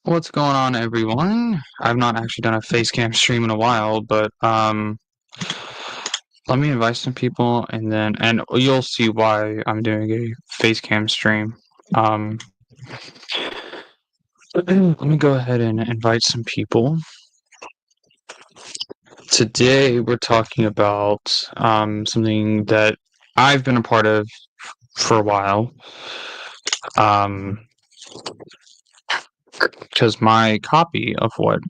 What's going on, everyone? I've not actually done a face cam stream in a while, but let me invite some people, and you'll see why I'm doing a face cam stream. Um, let me go ahead and invite some people. Today we're talking about something that I've been a part of for a while. Because my copy of what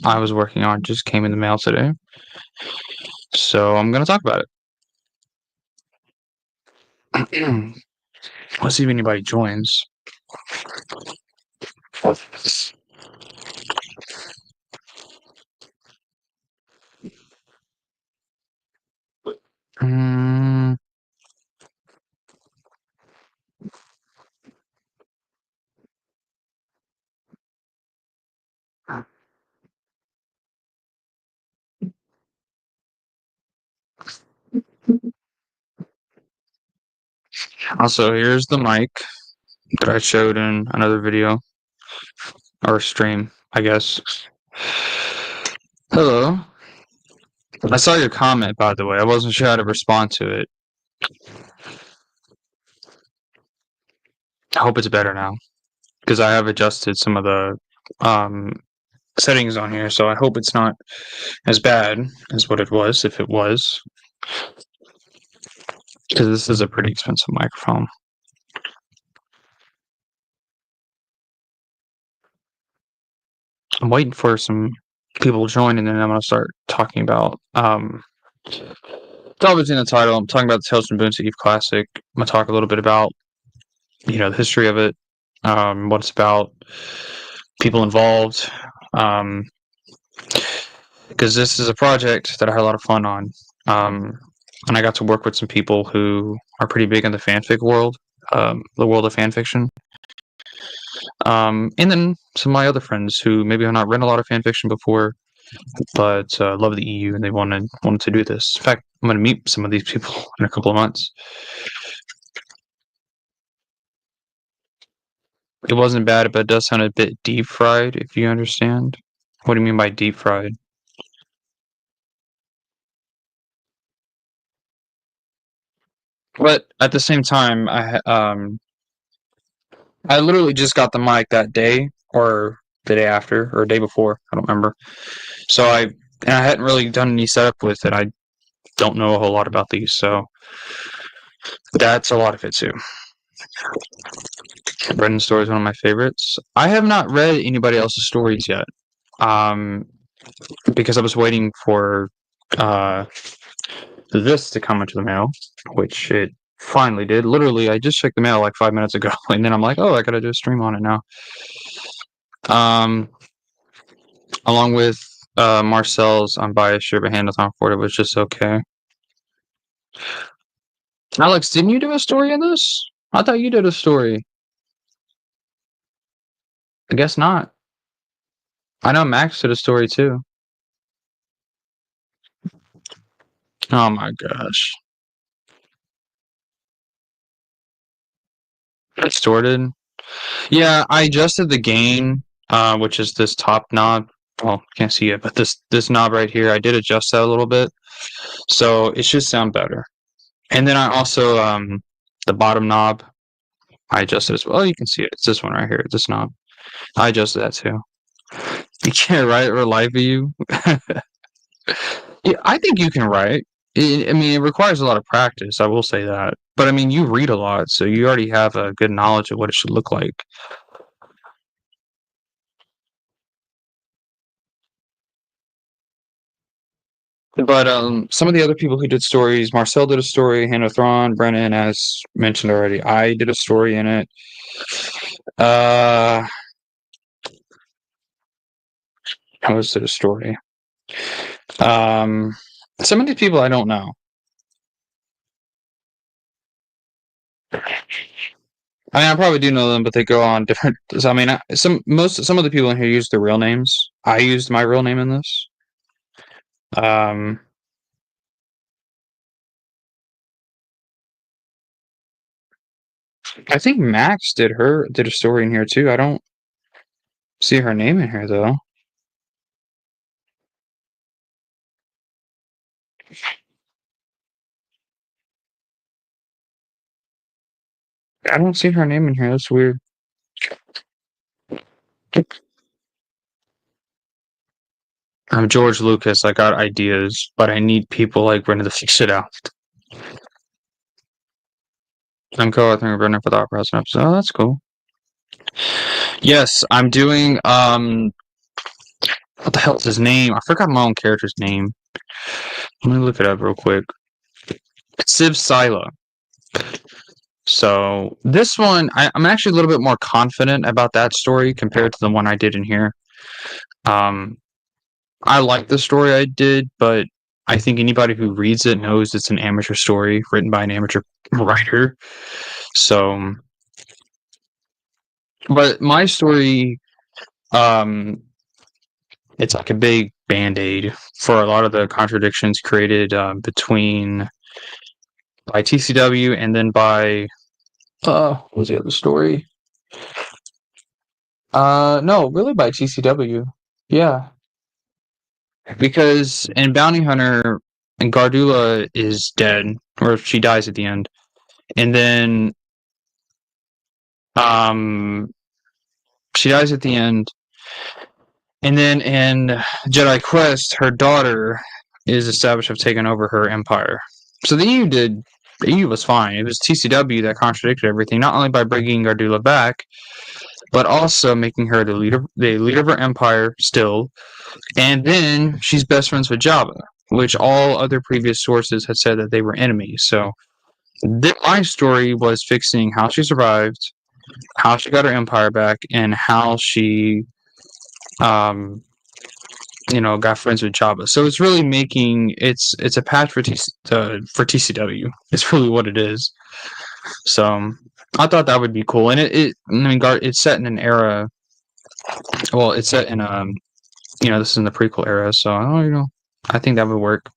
I was working on just came in the mail today. So I'm going to talk about it. Let's see if anybody joins. Mm, Also, here's the mic that I showed in another video or stream, I guess. Hello. I saw your comment, by the way. I wasn't sure how to respond to it. I hope it's better now because I have adjusted some of the um, settings on here, so I hope it's not as bad as what it was, if it was, because this is a pretty expensive microphone. I'm waiting for some people to join, and then I'm going to start talking about it's in the title. I'm talking about the Tales from Boonta Eve Classic. I'm going to talk a little bit about the history of it, what it's about, people involved, because this is a project that I had a lot of fun on, and I got to work with some people who are pretty big in the fanfic world, the world of fanfiction, and then some of my other friends who maybe have not read a lot of fanfiction before, but love the EU and they wanted to do this. In fact, I'm going to meet some of these people in a couple of months. It wasn't bad, but it does sound a bit deep fried, if you understand. What do you mean by deep fried? But at the same time, I literally just got the mic that day, or the day after, or the day before. I don't remember. So I hadn't really done any setup with it. I don't know a whole lot about these, so that's a lot of it too. Brendan's story is one of my favorites. I have not read anybody else's stories yet, um, because I was waiting for this to come into the mail, which it finally did. Literally, I just checked the mail like 5 minutes ago, and then I'm like, oh, I gotta do a stream on it now. Um, along with Marcel's unbiased shirt, but handles on for it was just okay. Alex, didn't you do a story in this? I thought you did a story. I guess not. I know Max did a story too. Oh my gosh. Distorted. Yeah, I adjusted the gain, which is this top knob. Well, can't see it, but this knob right here, I did adjust that a little bit, so it should sound better. And then I also the bottom knob, I adjusted as well. Oh, you can see it. It's this one right here. This knob. I adjusted that too. You can't write or live view. Yeah, I think you can write. I mean, it requires a lot of practice. I will say that. But I mean, you read a lot, so you already have a good knowledge of what it should look like. But some of the other people who did stories, Marcel did a story, Hannah Thrawn, Brennan, as mentioned already. I did a story in it. I was did a story. Some of these people I don't know. I mean, I probably do know them, but they go on different. So, I mean, some of the people in here use their real names. I used my real name in this. Um, I think Max did a story in here too. I don't. See her name in here though. I don't see her name in here. That's weird. I'm George Lucas. I got ideas, but I need people like Brendan to fix it out. I'm co-authoring Brendan for the Opera House episode. Oh, that's cool. Yes, I'm doing what the hell is his name? I forgot my own character's name. Let me look it up real quick. Civ Sila. So this one, I'm actually a little bit more confident about that story compared to the one I did in here. Um, I like the story I did, but I think anybody who reads it knows it's an amateur story written by an amateur writer. So, but my story, um, it's like a big band-aid for a lot of the contradictions created between by TCW and then by what was the other story? No, really by TCW. Yeah, because in Bounty Hunter, and Gardula is dead, or she dies at the end, and then um, she dies at the end, and then in Jedi Quest, her daughter is established to have taken over her empire. So the EU was fine. It was TCW that contradicted everything, not only by bringing Gardula back, but also making her the leader of her empire still. And then she's best friends with Jabba, which all other previous sources had said that they were enemies. So my story was fixing how she survived, how she got her empire back, and how she, got friends with Jabba. So it's really making it's a patch for TCW. It's really what it is. So I thought that would be cool, and it's set in an era. Well, it's set in this is in the prequel era, so I think that would work.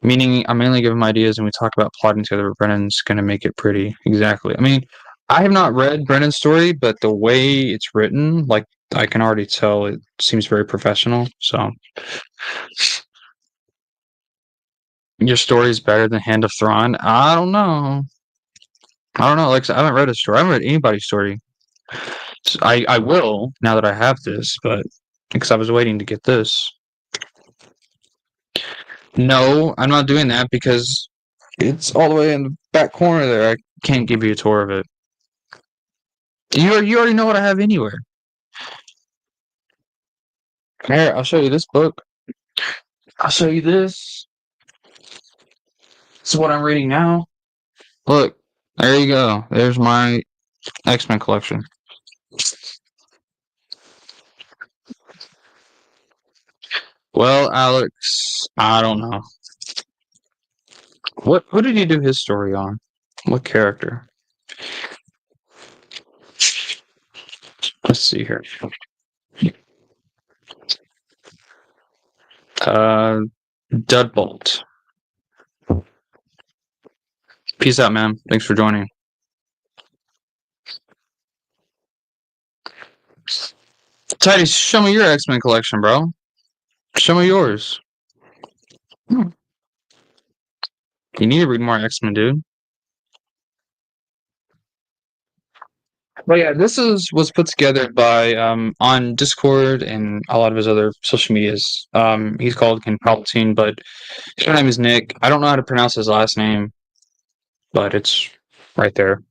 Meaning, I'm mainly giving ideas, and we talk about plotting together. But Brennan's going to make it pretty exactly. I mean, I have not read Brennan's story, but the way it's written, like I can already tell, it seems very professional. So, your story is better than Hand of Thrawn. I don't know. Like I haven't read a story. I haven't read anybody's story. So I will now that I have this, but because I was waiting to get this. No, I'm not doing that because it's all the way in the back corner there. I can't give you a tour of it. You already know what I have anywhere. Here, I'll show you this book. I'll show you this. This is what I'm reading now. Look, there you go. There's my X-Men collection. Well, Alex, I don't know. Who did you do his story on? What character? Let's see here. Dudbolt. Peace out, man. Thanks for joining. Tidy, show me your X-Men collection, bro. Show me yours. You need to read more X-Men, dude. But yeah, this was put together by on Discord and a lot of his other social medias. He's called Ken Palpatine, but his name is Nick. I don't know how to pronounce his last name, but it's right there.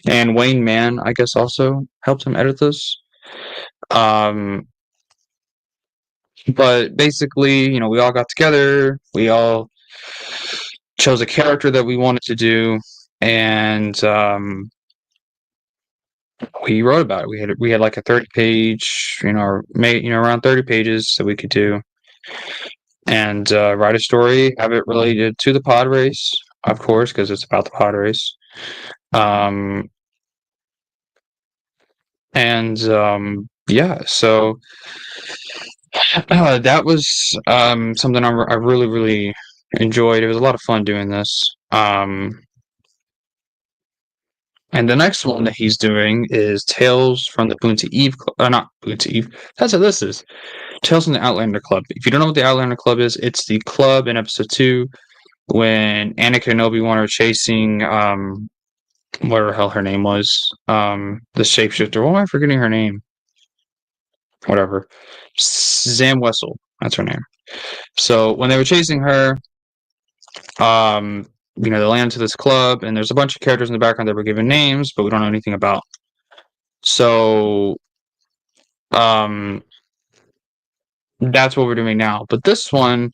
And Wayne Mann, I guess, also helped him edit this. But basically, we all got together. We all chose a character that we wanted to do, and we wrote about it. We had like a 30-page, around 30 pages that we could do, and write a story, have it related to the pod race, of course, because it's about the pod race. Yeah, so that was something I really, really enjoyed. It was a lot of fun doing this. And the next one that he's doing is Tales from the Boonta Eve, not Boonta Eve. That's what this is. Tales from the Outlander Club. If you don't know what the Outlander Club is, it's the club in episode 2 when Anakin and Obi-Wan are chasing whatever the hell her name was, the shapeshifter. Why am I forgetting her name? Whatever. Zam Wessel. That's her name. So when they were chasing her, they land to this club, and there's a bunch of characters in the background that were given names, but we don't know anything about. So, that's what we're doing now. But this one,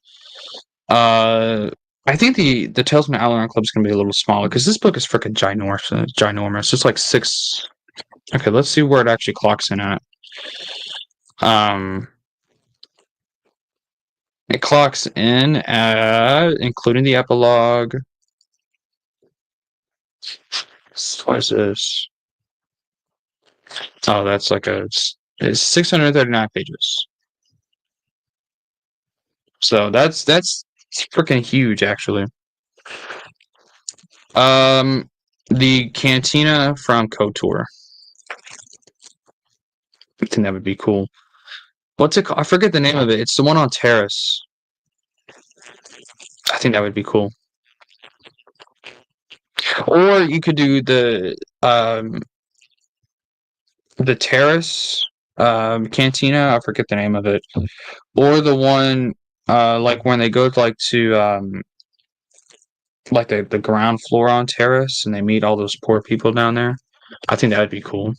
I think the Tales from the Outlander Club is going to be a little smaller because this book is freaking ginormous. It's like 6. Okay, let's see where it actually clocks in at. It clocks in at, including the epilogue. What is this? Oh, that's like it's 639 pages. So that's freaking huge, actually. The Cantina from KOTOR. I think that would be cool. What's it called? I forget the name of it. It's the one on Terrace. I think that would be cool. Or you could do the Terrace Cantina. I forget the name of it. Or the one like when they go to like the ground floor on Terrace and they meet all those poor people down there. I think that would be cool.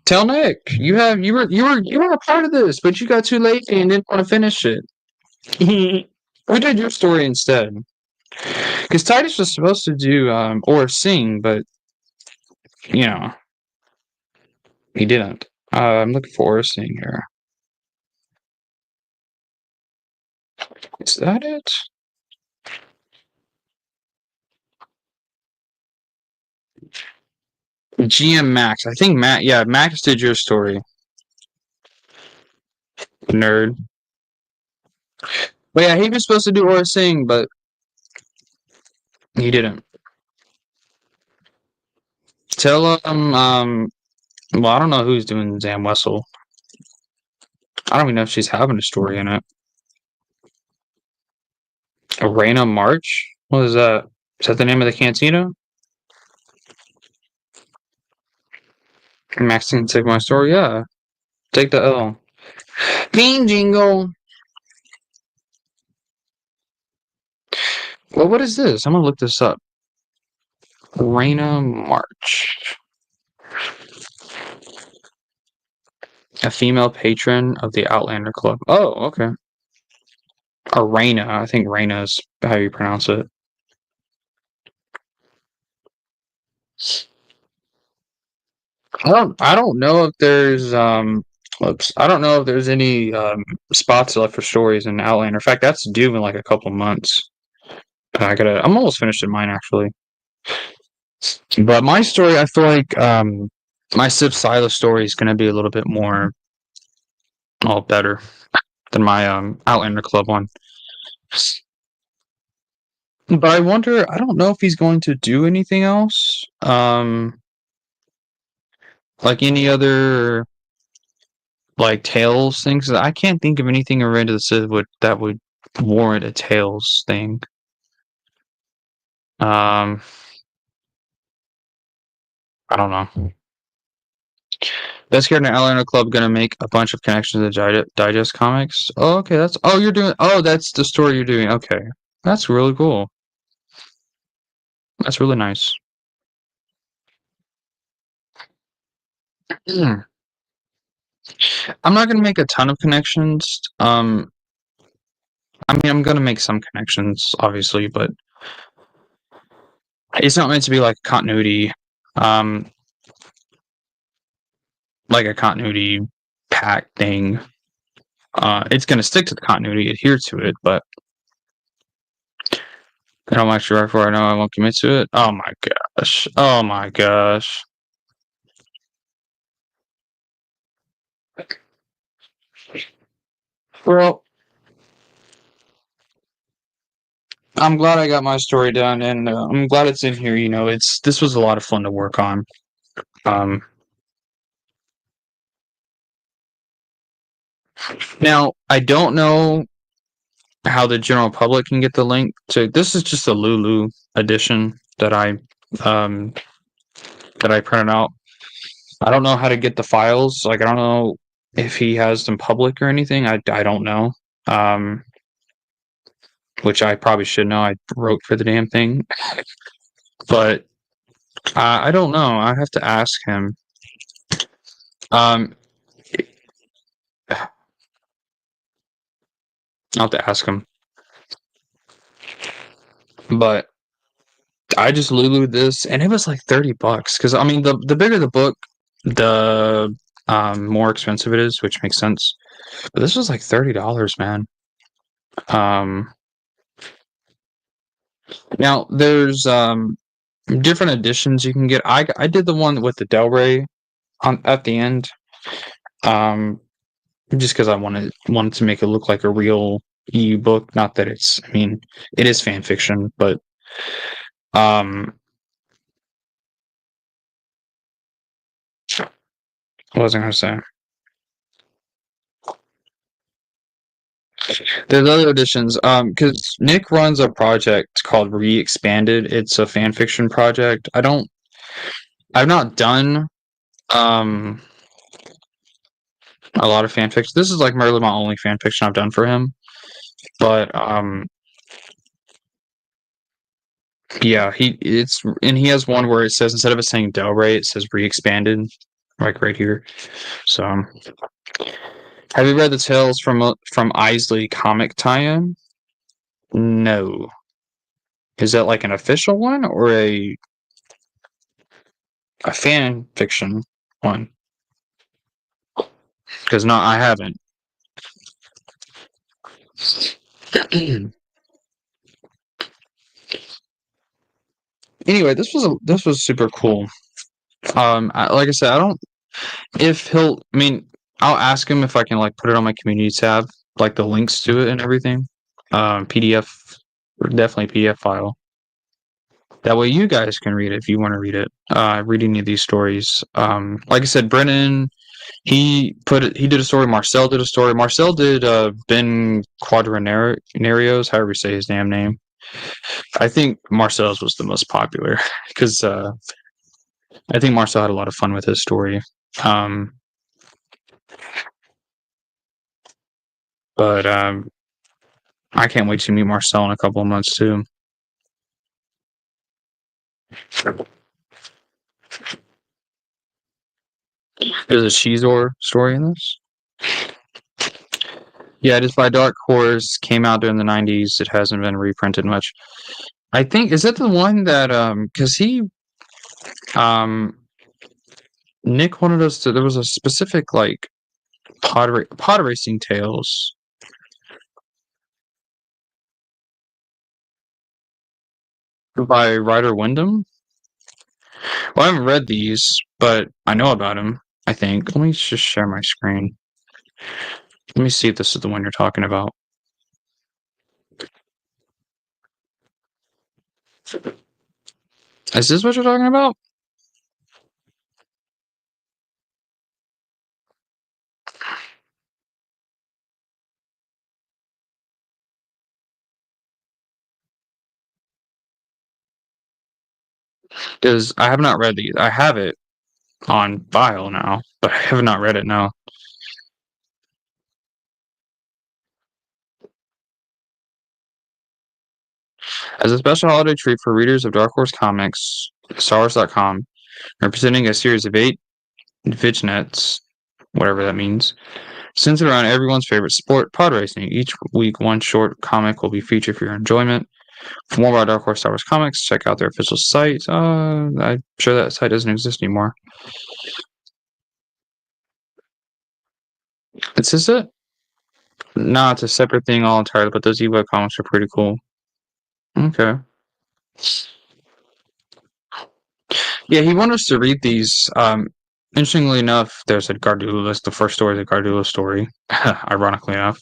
Tell Nick you were a part of this, but you got too lazy and didn't want to finish it. We did your story instead. Because Titus was supposed to do or sing, but you know he didn't. I'm looking for sing here. Is that it? GM Max. I think Max did your story. Nerd. But yeah, he was supposed to do or sing, but he didn't. Tell him, well, I don't know who's doing Zam Wessel. I don't even know if she's having a story in it. Arena March? What is that? Is that the name of the cantina? Max can take my story, yeah. Take the L. Bean jingle! Well, what is this? I'm gonna look this up. Arena March. A female patron of the Outlander Club. Oh, okay. Arena. I think Reina is how you pronounce it. I don't know if there's I don't know if there's any spots left for stories in Outlander. In fact, that's due in like a couple months. I'm almost finished in mine actually. But my story, I feel like my Sip Silas story is gonna be a little bit more better than my Outlander Club one. But I wonder, I don't know if he's going to do anything else. Like any other like Tales things. I can't think of anything in Revenge of the Sith that would warrant a Tales thing. I don't know. Best character in Outlander Club gonna make a bunch of connections to Digest comics. Oh, okay, that's the story you're doing. Okay. That's really cool. That's really nice. I'm not gonna make a ton of connections. I mean, I'm gonna make some connections, obviously, but it's not meant to be like continuity, like a continuity pack thing. It's gonna stick to the continuity, adhere to it, but how much right before I know I won't commit to it. Oh my gosh! Oh my gosh! Well, I'm glad I got my story done, and I'm glad it's in here. This was a lot of fun to work on. Um, Now I don't know how the general public can get the link to. This is just a Lulu edition um that I printed out. I don't know how to get the files. Like I don't know if he has them public or anything. I don't know. Um, which I probably should know. I wrote for the damn thing, but I don't know. I have to ask him. Um, I'll have to ask him. But I just Lulu'd this, and it was like $30. Because I mean, the bigger the book, the more expensive it is, which makes sense. But this was like $30, man. Um, Now there's different editions you can get. I did the one with the Del Rey on at the end. Um, just because I wanted to make it look like a real EU book. Not that it's. I mean, it is fan fiction, but um, what was I going to say? There's other editions. Because Nick runs a project called Re-Expanded. It's a fan fiction project. I've not done um a lot of fan fiction. This is like merely my only fan fiction I've done for him. But yeah, he has one where it says instead of it saying Del Rey, it says Re-Expanded, like right here. So, have you read the Tales from Isley comic tie-in? No. Is that like an official one or a fan fiction one? Because no, I haven't. Anyway, this was super cool. Like I said, I don't if he'll. I mean, I'll ask him if I can like put it on my community tab, like the links to it and everything. PDF, definitely PDF file. That way, you guys can read it if you want to read it. Read any of these stories. Like I said, Brennan, he did a story. Marcel did a story. Marcel did Ben Quadrinarios, however you say his damn name. I think Marcel's was the most popular because I think Marcel had a lot of fun with his story. Um, but I can't wait to meet Marcel in a couple of months too. There's a Shizor story in this. Yeah, it is by Dark Horse. Came out during the '90s. It hasn't been reprinted much. I think is that the one that because he um Nick wanted us to. There was a specific like pod racing tales by Ryder Wyndham. Well, I haven't read these, but I know about him. I think. Let me just share my screen. Let me see if this is the one you're talking about. Is this what you're talking about? Because I have not read these. I have it on file now, but I have not read it now. As a special holiday treat for readers of Dark Horse Comics, StarWars.com, representing a series of 8 vignettes, whatever that means, centered around everyone's favorite sport, pod racing. Each week, one short comic will be featured for your enjoyment. For more about Dark Horse Star Wars Comics, check out their official site. I'm sure that site doesn't exist anymore. Is this it? No, it's a separate thing all entirely, but those ebook comics are pretty cool. Okay. Yeah, he wanted us to read these. Interestingly enough, there's a Gardula. The first story is a Gardula story, ironically enough.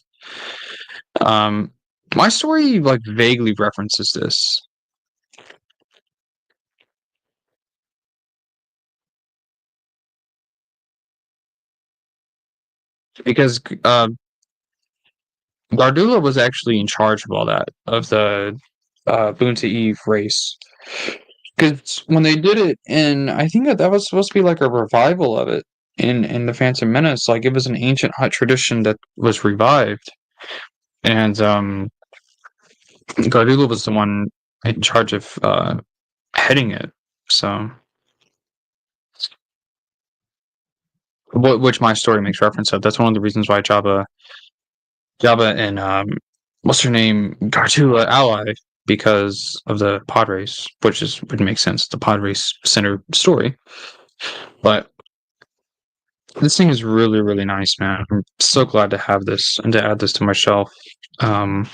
Um, My story like vaguely references this because Gardula was actually in charge of all that of the Boonta Eve race. Because when they did it, and I think that was supposed to be like a revival of it in the Phantom Menace, like it was an ancient Hutt tradition that was revived, and Gardula was the one in charge of heading it. So, which my story makes reference of. That's one of the reasons why Jabba and what's her name, Gardula ally because of the pod race, which would make sense. The pod race center story, but this thing is really, really nice, man. I'm so glad to have this and to add this to my shelf. Um,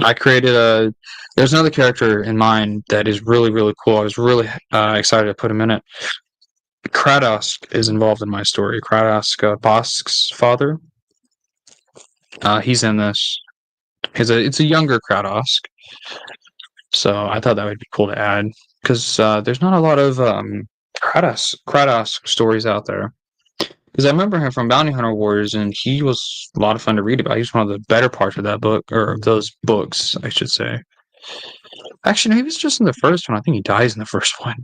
I created a. There's another character in mind that is really, really cool. I was really excited to put him in it. Kratos is involved in my story. Kratos, Bosk's father. He's in this. It's a younger Kratos, so I thought that would be cool to add because there's not a lot of Kratos stories out there. Because I remember him from Bounty Hunter Wars, and he was a lot of fun to read about. He was one of the better parts of that book, or of those books, I should say. Actually, no, he was just in the first one. I think he dies in the first one.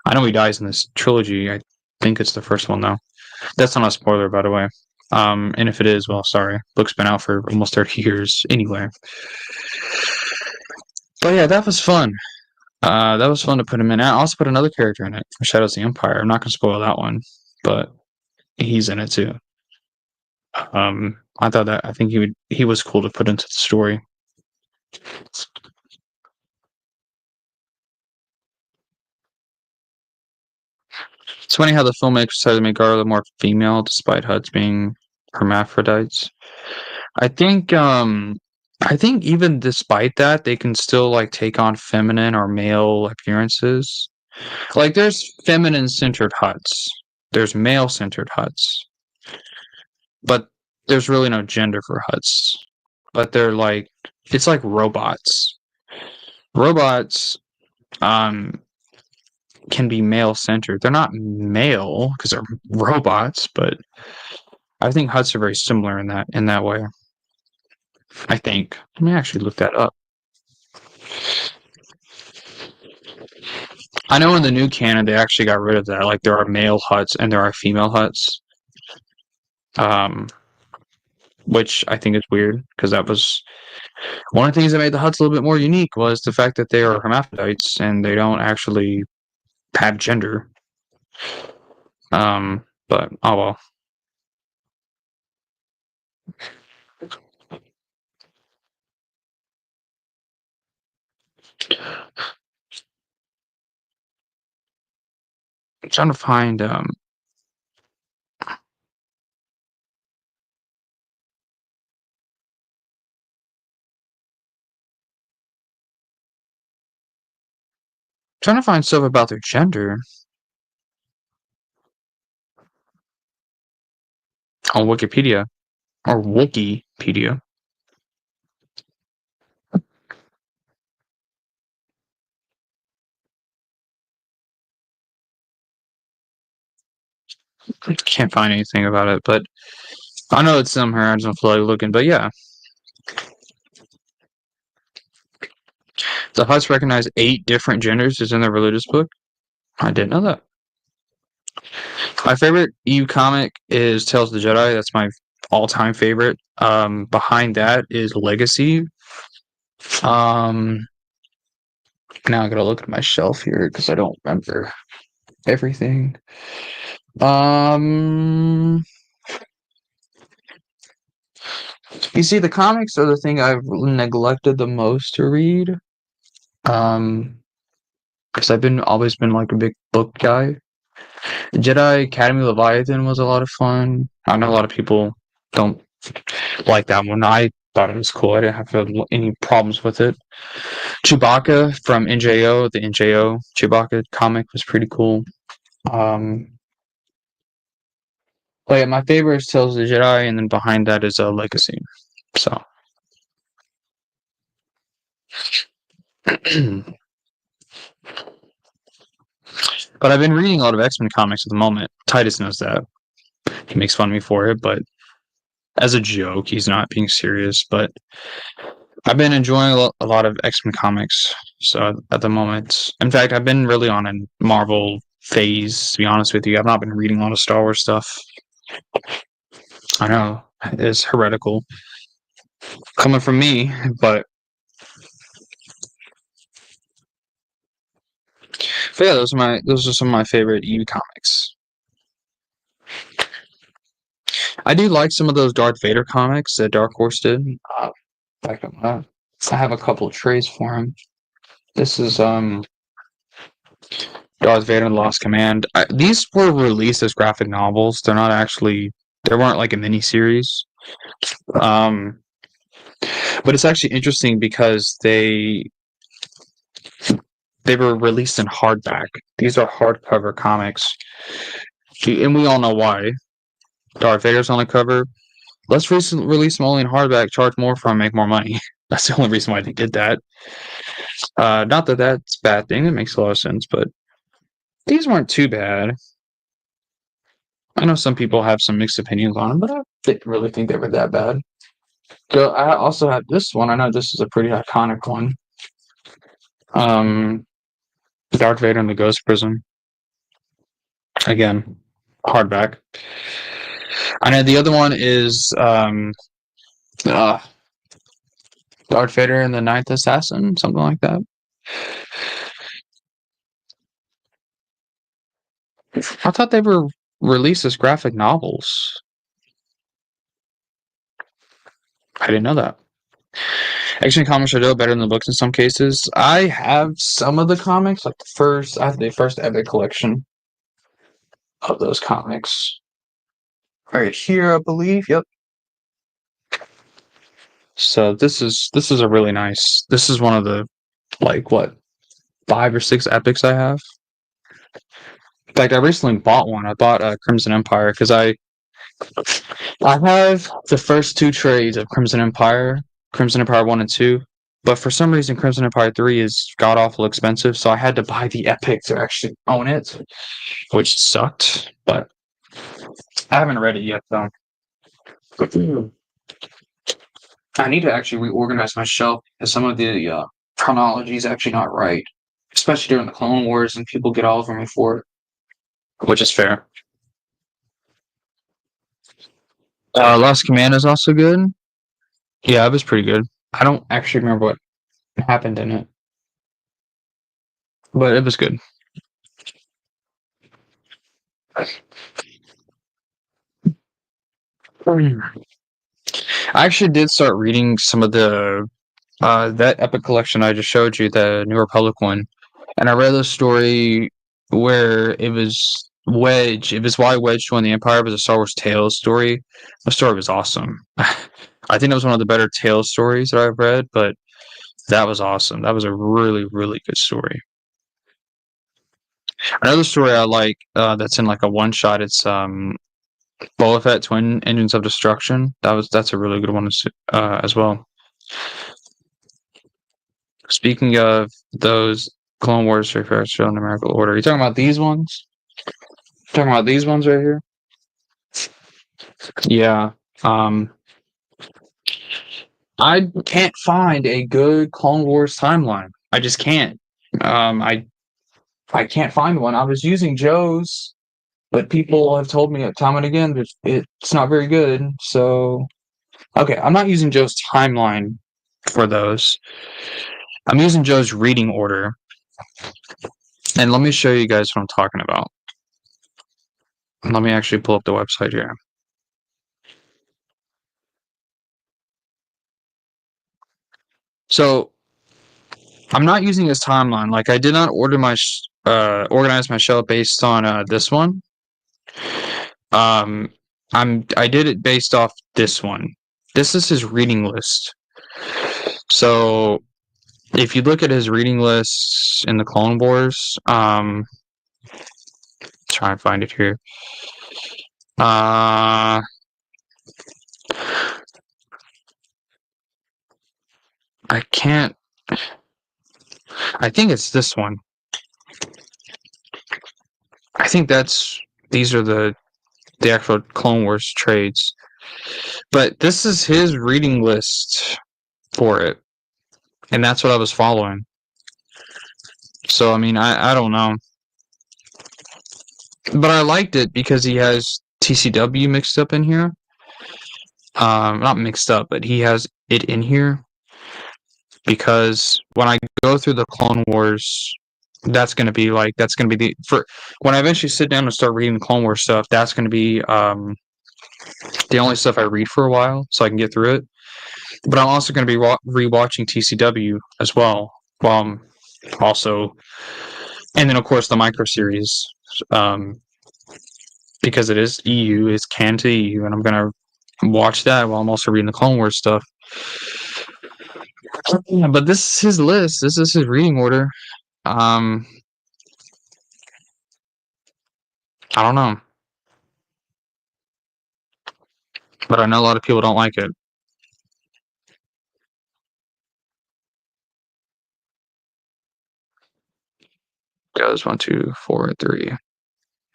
I know he dies in this trilogy. I think it's the first one, though. That's not a spoiler, by the way. And if it is, well, sorry. Book's been out for almost 30 years anyway. But yeah, that was fun. That was fun to put him in. I also put another character in it from Shadows of the Empire. I'm not going to spoil that one, but he's in it too. I thought that I think he was cool to put into the story. It's funny how the filmmakers decided to make Garla more female despite Hutts being hermaphrodites. I think I think even despite that, they can still like take on feminine or male appearances. Like there's feminine centered Hutts. There's male centered Hutts. But there's really no gender for Hutts. But they're like it's like robots. Robots um can be male centered. They're not male because they're robots, but I think Hutts are very similar in that way. I think. Let me actually look that up. I know in the new canon they actually got rid of that. Like there are male Hutts and there are female Hutts. Um, which I think is weird because that was one of the things that made the Hutts a little bit more unique was the fact that they are hermaphrodites and they don't actually have gender. But oh well. I'm trying to find stuff about their gender on Wikipedia or Wikipedia. I can't find anything about it, but I know it's somewhere. I just don't feel like looking. But yeah, the Hutts recognize 8 different genders is in their religious book. I didn't know that. My favorite EU comic is Tales of the Jedi. That's my all-time favorite. Behind that is Legacy. Um, now I gotta look at my shelf here because I don't remember everything. Um, you see, the comics are the thing I've neglected the most to read. Because I've always been like a big book guy. Jedi Academy Leviathan was a lot of fun. I know a lot of people don't like that one. I thought it was cool. I didn't have any problems with it. Chewbacca from NJO, the NJO Chewbacca comic was pretty cool. Um, But yeah, my favorite is Tales of the Jedi, and then behind that is Legacy. So, but I've been reading a lot of X-Men comics at the moment. Titus knows that. He makes fun of me for it, but as a joke, he's not being serious. But I've been enjoying a lot of X-Men comics. So at the moment, in fact, I've been really on a Marvel phase. To be honest with you, I've not been reading a lot of Star Wars stuff. I know it's heretical coming from me, but yeah, those are some of my favorite Eve comics. I do like some of those Darth Vader comics that Dark Horse did. Back up, I have a couple of trays for him. This is Darth Vader and the Lost Command. These were released as graphic novels. They're not actually. They weren't like a mini series. But it's actually interesting because they were released in hardback. These are hardcover comics, and we all know why. Darth Vader's on the cover. Let's release them only in hardback, charge more for them, make more money. That's the only reason why they did that. Not that that's a bad thing. It makes a lot of sense, but these weren't too bad. I know some people have some mixed opinions on them, but I didn't really think they were that bad. So I also have this one. I know this is a pretty iconic one. Darth Vader and the Ghost Prison. Again, hardback. I know the other one is Darth Vader and the Ninth Assassin, something like that. I thought they were released as graphic novels. I didn't know that. Action comics are better than the books in some cases. I have some of the comics, like I have the first Epic collection of those comics. Right here, I believe. Yep. So this is a really nice. This is one of the like what 5 or 6 epics I have. In fact, I recently bought one. I bought Crimson Empire because I have the first 2 trades of Crimson Empire 1 and 2. But for some reason, Crimson Empire 3 is god awful expensive, so I had to buy the epic to actually own it, which sucked. But I haven't read it yet, though. I need to actually reorganize my shelf because some of the chronology is actually not right, especially during the Clone Wars, and people get all over me for it, which is fair. Lost Command is also good. Yeah, it was pretty good. I don't actually remember what happened in it, but it was good. I actually did start reading some of the that epic collection I just showed you, the New Republic one, and I read a story where it was Wedge. It was why Wedge joined the Empire. It was a Star Wars Tales story. The story was awesome. I think it was one of the better Tales stories that I've read, but that was awesome. That was a really, really good story. Another story I like that's in like a one shot. It's Boba Fett Twin Engines of Destruction. That's a really good one as well. Speaking of those Clone Wars refers show in numerical order, are you talking about these ones? Talking about these ones right here? Yeah. I can't find a good Clone Wars timeline. I just can't. I can't find one. I was using Joe's, but people have told me time and again that it's not very good. So, okay, I'm not using Joe's timeline for those. I'm using Joe's reading order. And let me show you guys what I'm talking about. Let me actually pull up the website here. So I'm not using this timeline. Like I did not order my organize my shelf based on this one. I did it based off this one. This is his reading list. So if you look at his reading lists in the Clone Wars, try and find it here. I can't. I think it's this one. I think these are the actual Clone Wars trades. But this is his reading list for it. And that's what I was following. So, I mean, I don't know. But I liked it because he has TCW mixed up in here. Not mixed up, but he has it in here. Because when I go through the Clone Wars, that's going to be when I eventually sit down and start reading the Clone Wars stuff, that's going to be the only stuff I read for a while so I can get through it. But I'm also going to be rewatching TCW as well. Also, and then of course the micro series, because it is EU, is canon to EU, and I'm going to watch that while I'm also reading the Clone Wars stuff. But this is his list. This is his reading order. I don't know. But I know a lot of people don't like it. Goes 1, 2, 4, 3.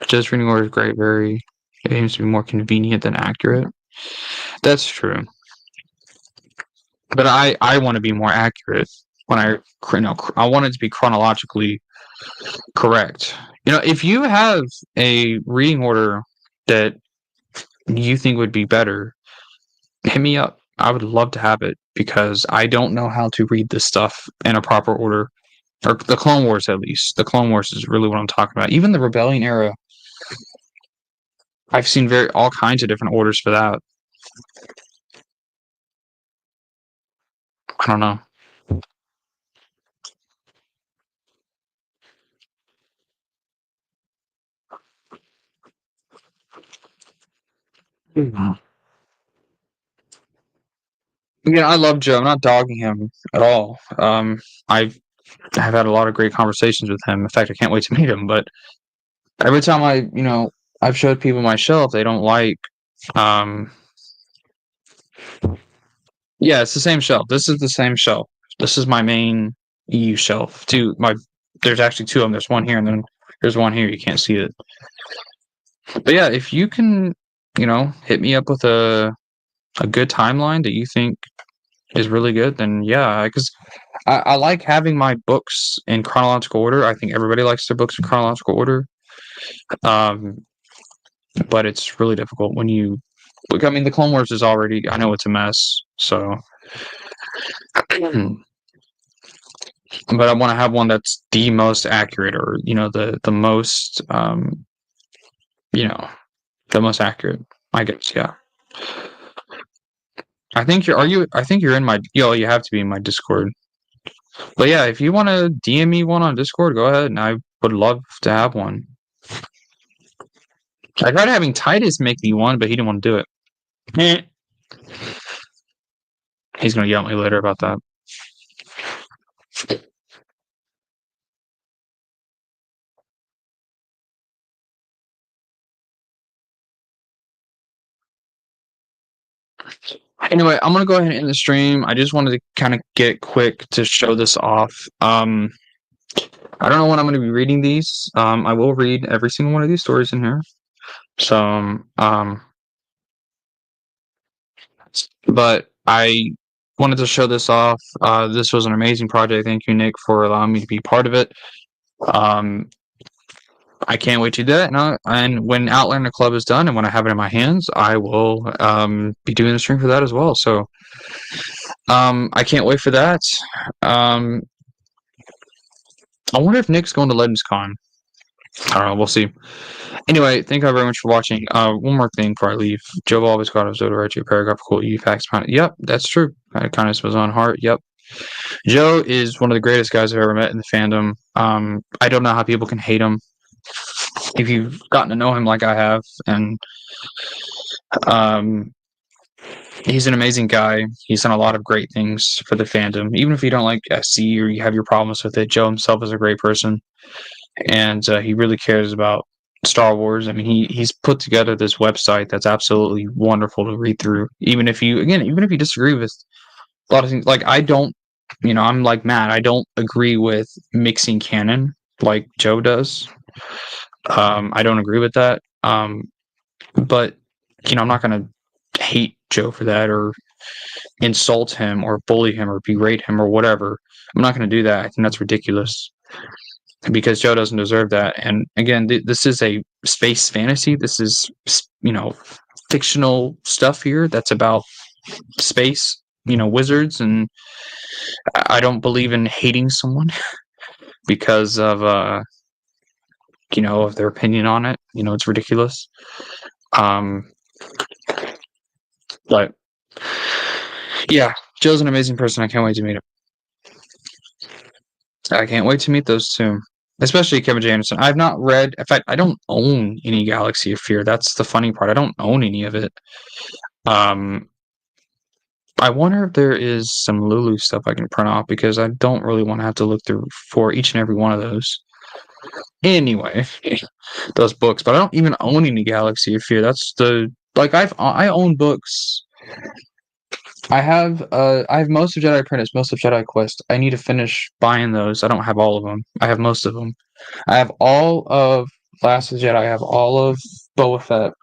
Just reading order is great. It aims to be more convenient than accurate. That's true. But I want to be more accurate when I want it to be chronologically correct. If you have a reading order that you think would be better, hit me up. I would love to have it because I don't know how to read this stuff in a proper order. Or the Clone Wars, at least. The Clone Wars is really what I'm talking about. Even the Rebellion era, I've seen all kinds of different orders for that. I don't know. Yeah, I love Joe. I'm not dogging him at all. I've had a lot of great conversations with him. In fact, I can't wait to meet him. But every time I've showed people my shelf, they don't like. Yeah, it's the same shelf. This is the same shelf. This is my main EU shelf. There's actually two of them. There's one here, and then there's one here. You can't see it. But yeah, if you can, hit me up with a good timeline that you think is really good, then yeah, because I like having my books in chronological order. I think everybody likes their books in chronological order. But it's really difficult when you look. I mean, the Clone Wars is already. I know it's a mess. So, but I want to have one that's the most accurate, or the most the most accurate. I guess, yeah. I think you're in my. You have to be in my Discord. But yeah, if you want to DM me one on Discord, go ahead, and I would love to have one. I tried having Titus make me one, but he didn't want to do it. He's gonna yell at me later about that. Anyway, I'm gonna go ahead and end the stream. I just wanted to kind of get quick to show this off. I don't know when I'm going to be reading these. I will read every single one of these stories in here. So, but I wanted to show this off. This was an amazing project. Thank you, Nick, for allowing me to be part of it. I can't wait to do that. And when Outlander Club is done and when I have it in my hands, I will be doing the stream for that as well. So, I can't wait for that. I wonder if Nick's going to Legends Con. I don't know. We'll see. Anyway, thank you very much for watching. One more thing before I leave. Joe always got his to write you a paragraph of cool facts behind it. Yep, that's true. Kindness was on heart. Yep. Joe is one of the greatest guys I've ever met in the fandom. I don't know how people can hate him. If you've gotten to know him like I have, and he's an amazing guy. He's done a lot of great things for the fandom. Even if you don't like SC or you have your problems with it, Joe himself is a great person. And he really cares about Star Wars. I mean, he's put together this website that's absolutely wonderful to read through. Even if you disagree with a lot of things, like I don't, I'm like Matt. I don't agree with mixing canon like Joe does. I don't agree with that. But I'm not gonna hate Joe for that or insult him or bully him or berate him or whatever. I'm not gonna do that. I think that's ridiculous because Joe doesn't deserve that. And again, this is a space fantasy. This is fictional stuff here that's about space, wizards, and I don't believe in hating someone because of of their opinion on it. It's ridiculous. Um, but yeah, Joe's an amazing person. I can't wait to meet him. I can't wait to meet those two, especially Kevin Jameson. I've not read. In fact, I don't own any Galaxy of Fear. That's the funny part. I don't own any of it. I wonder if there is some Lulu stuff I can print off because I don't really want to have to look through for each and every one of those. Anyway, those books, but I don't even own any Galaxy of Fear. That's the like I own books. I have most of Jedi Apprentice, most of Jedi Quest. I need to finish buying those. I don't have all of them. I have most of them. I have all of Last of the Jedi. I have all of Boba Fett.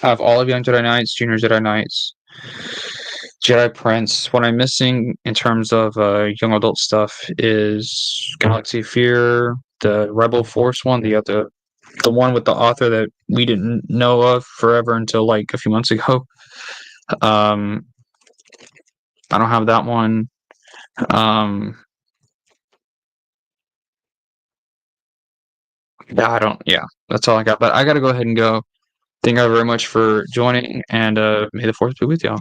I have all of Young Jedi Knights, Junior Jedi Knights, Jedi Prince. What I'm missing in terms of young adult stuff is Galaxy of Fear, the Rebel Force one, the one with the author that we didn't know of forever until like a few months ago. I don't have that one. Yeah, I don't. Yeah, that's all I got. But I got to go ahead and go. Thank you very much for joining, and may the force be with y'all.